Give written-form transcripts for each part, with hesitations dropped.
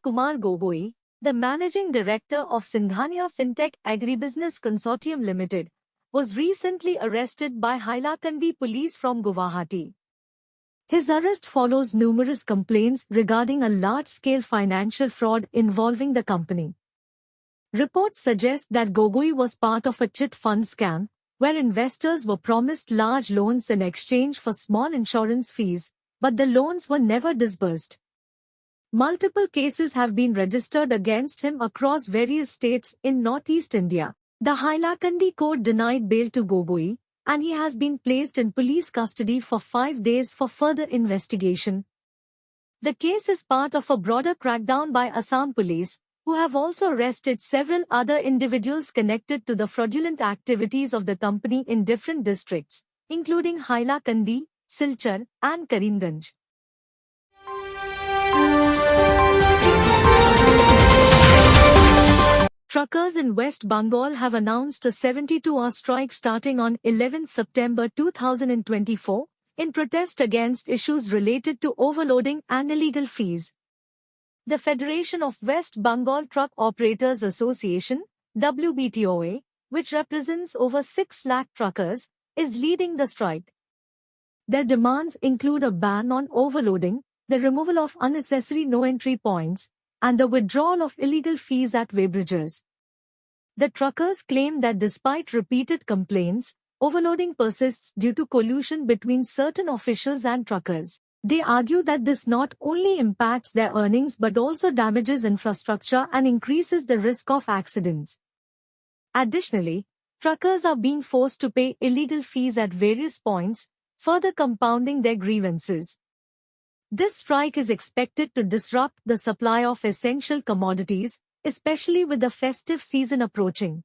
Kumar Gogoi, the managing director of Singhania Fintech Agribusiness Consortium Limited, was recently arrested by Hailakandi police from Guwahati. His arrest follows numerous complaints regarding a large-scale financial fraud involving the company. Reports suggest that Gogoi was part of a chit fund scam, where investors were promised large loans in exchange for small insurance fees, but the loans were never disbursed. Multiple cases have been registered against him across various states in northeast India. The Hailakandi court denied bail to Gogoi, and he has been placed in police custody for 5 days for further investigation. The case is part of a broader crackdown by Assam police, who have also arrested several other individuals connected to the fraudulent activities of the company in different districts, including Hailakandi, Silchar, and Karimganj. Truckers in West Bengal have announced a 72-hour strike starting on 11 September 2024, in protest against issues related to overloading and illegal fees. The Federation of West Bengal Truck Operators Association, WBTOA, which represents over 6 lakh truckers, is leading the strike. Their demands include a ban on overloading, the removal of unnecessary no-entry points, and the withdrawal of illegal fees at weighbridges. The truckers claim that despite repeated complaints, overloading persists due to collusion between certain officials and truckers. They argue that this not only impacts their earnings but also damages infrastructure and increases the risk of accidents. Additionally, truckers are being forced to pay illegal fees at various points, further compounding their grievances. This strike is expected to disrupt the supply of essential commodities, especially with the festive season approaching.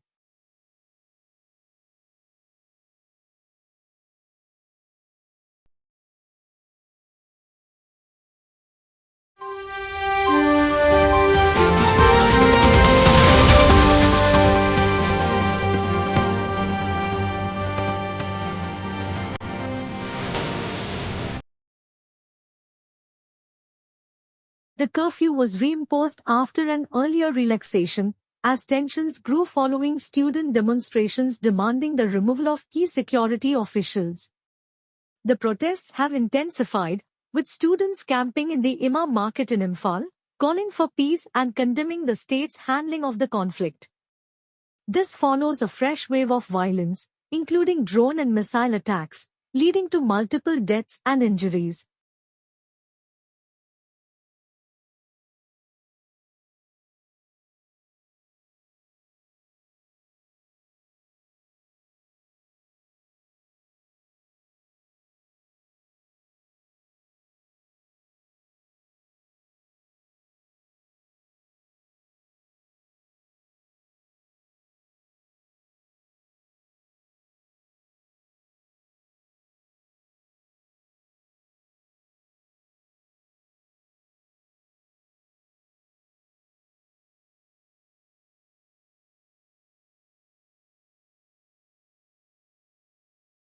The curfew was reimposed after an earlier relaxation, as tensions grew following student demonstrations demanding the removal of key security officials. The protests have intensified, with students camping in the Imam Market in Imphal, calling for peace and condemning the state's handling of the conflict. This follows a fresh wave of violence, including drone and missile attacks, leading to multiple deaths and injuries.